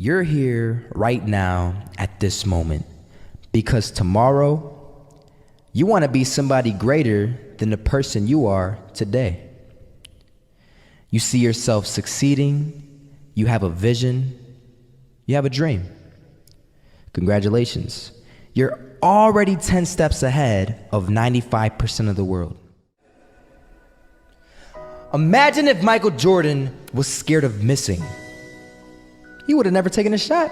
You're here right now at this moment because tomorrow you want to be somebody greater than the person you are today. You see yourself succeeding, you have a vision, you have a dream. Congratulations. You're already 10 steps ahead of 95% of the world. Imagine if Michael Jordan was scared of missing. He would have never taken a shot.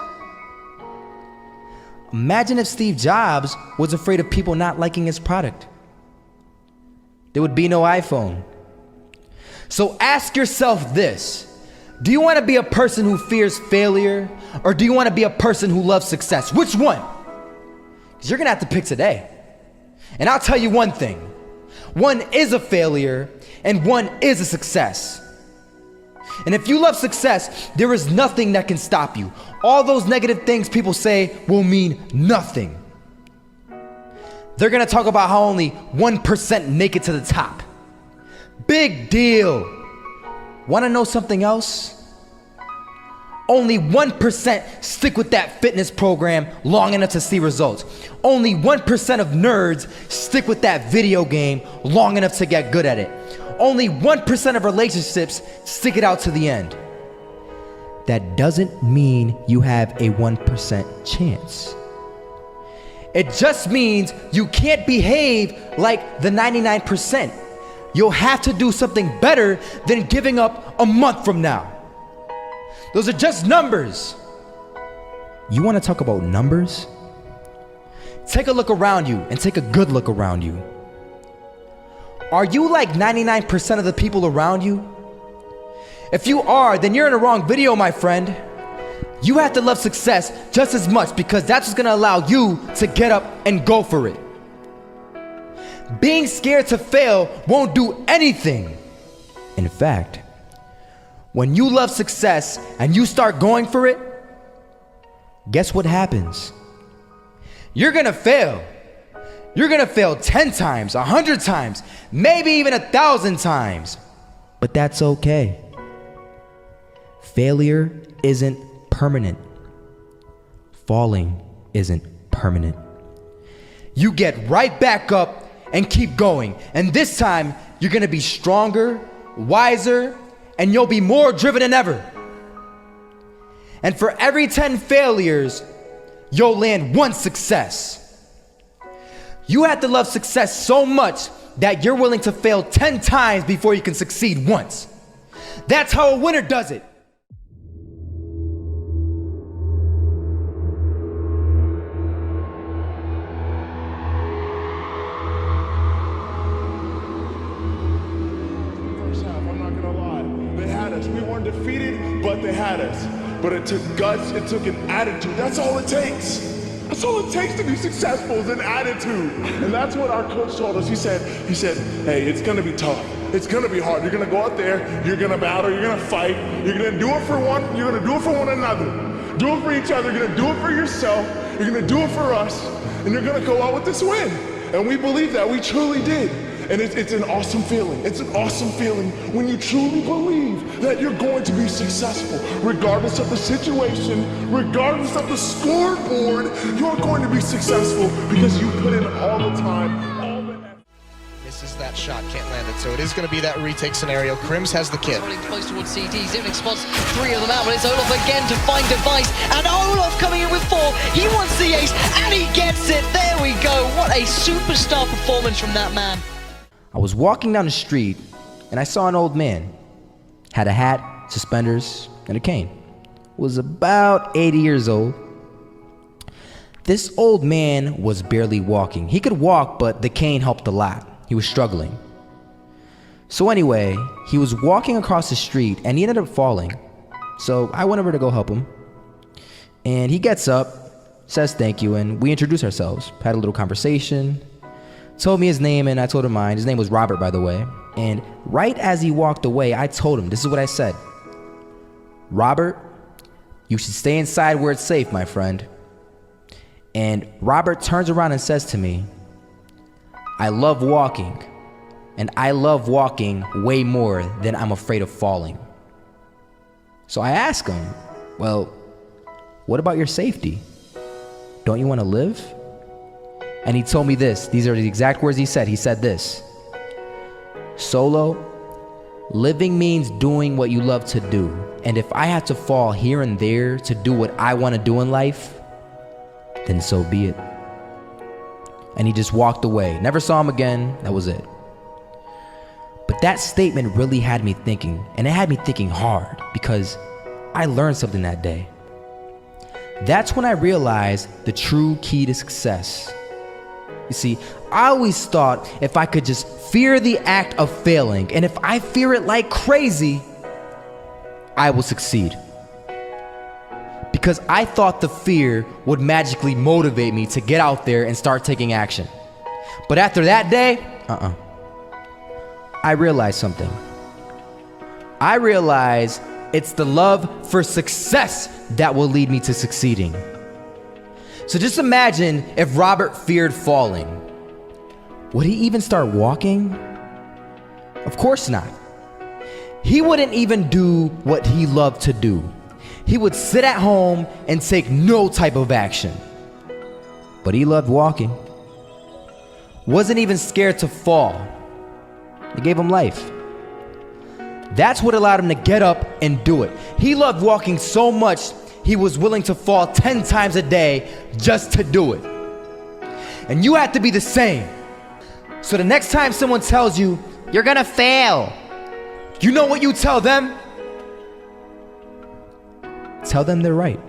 Imagine if Steve Jobs was afraid of people not liking his product. There would be no iPhone. So ask yourself this: do you want to be a person who fears failure, or do you want to be a person who loves success? Which one? Because you're going to have to pick today. And I'll tell you one thing: one is a failure and one is a success. And if you love success, there is nothing that can stop you. All those negative things people say will mean nothing. They're gonna talk about how only 1% make it to the top. Big deal. Wanna know something else? Only 1% stick with that fitness program long enough to see results. Only 1% of nerds stick with that video game long enough to get good at it. Only 1% of relationships stick it out to the end. That doesn't mean you have a 1% chance. It just means you can't behave like the 99%. You'll have to do something better than giving up a month from now. Those are just numbers. You want to talk about numbers? Take a look around you and take a good look around you. Are you like 99% of the people around you? If you are, then you're in the wrong video, my friend. You have to love success just as much because that's what's gonna allow you to get up and go for it. Being scared to fail won't do anything. In fact, when you love success and you start going for it, guess what happens? You're gonna fail. You're gonna fail 10 times, 100 times, maybe even 1,000 times. But that's okay. Failure isn't permanent. Falling isn't permanent. You get right back up and keep going. And this time, you're gonna be stronger, wiser, and you'll be more driven than ever. And for every 10 failures, you'll land one success. You have to love success so much that you're willing to fail 10 times before you can succeed once. That's how a winner does it. First half, I'm not gonna lie. They had us. We weren't defeated, but they had us. But it took guts, it took an attitude. That's all it takes. That's all it takes to be successful is an attitude. And that's what our coach told us. He said, hey, it's gonna be tough. It's gonna be hard. You're gonna go out there, you're gonna battle, you're gonna fight, you're gonna do it for one, you're gonna do it for one another. Do it for each other, you're gonna do it for yourself, you're gonna do it for us, and you're gonna go out with this win. And we believe that, we truly did. And it's an awesome feeling. It's an awesome feeling when you truly believe that you're going to be successful. Regardless of the situation, regardless of the scoreboard, you're going to be successful because you put in all the time, all the effort. Misses that shot, can't land it. So it is going to be that retake scenario. Crims has the kid. Running close towards CT, Zivnik spots 3 of them out, but it's Olaf again to find device, and Olaf coming in with 4. He wants the ace, and he gets it. There we go. What a superstar performance from that man. I was walking down the street and I saw an old man. Had a hat, suspenders, and a cane. Was about 80 years old. This old man was barely walking. He could walk, but the cane helped a lot. He was struggling. So anyway, he was walking across the street and he ended up falling. So I went over to go help him. And he gets up, says thank you, and we introduced ourselves. Had a little conversation. Told me his name and I told him mine. His name was Robert, by the way. And right as he walked away, I told him, this is what I said. Robert, you should stay inside where it's safe, my friend. And Robert turns around and says to me, I love walking, and I love walking way more than I'm afraid of falling. So I ask him, well, What about your safety? Don't you want to live? And he told me this. These are the exact words he said. He said this: Solo, living means doing what you love to do. And if I have to fall here and there to do what I want to do in life, then so be it. And he just walked away. Never saw him again. That was it. But that statement really had me thinking, and it had me thinking hard, because I learned something that day. That's when I realized the true key to success. You see, I always thought if I could just fear the act of failing, and if I fear it like crazy, I will succeed. Because I thought the fear would magically motivate me to get out there and start taking action. But after that day, I realized something. I realized it's the love for success that will lead me to succeeding. So just imagine if Robert feared falling. Would he even start walking? Of course not. He wouldn't even do what he loved to do. He would sit at home and take no type of action. But he loved walking. Wasn't even scared to fall. It gave him life. That's what allowed him to get up and do it. He loved walking so much, he was willing to fall 10 times a day just to do it. And you have to be the same. So the next time someone tells you, you're gonna fail, you know what you tell them? Tell them they're right.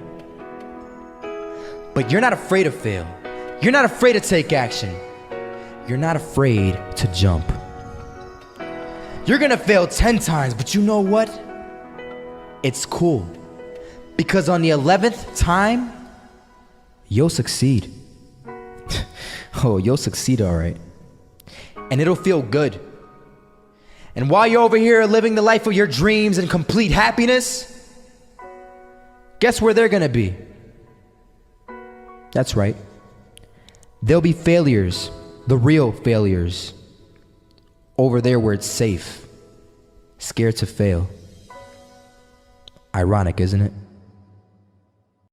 But you're not afraid to fail. You're not afraid to take action. You're not afraid to jump. You're gonna fail 10 times, but you know what? It's cool. Because on the 11th time, you'll succeed. Oh, you'll succeed, all right. And it'll feel good. And while you're over here living the life of your dreams and complete happiness, guess where they're gonna be? That's right. They'll be failures, the real failures. Over there where it's safe, scared to fail. Ironic, isn't it?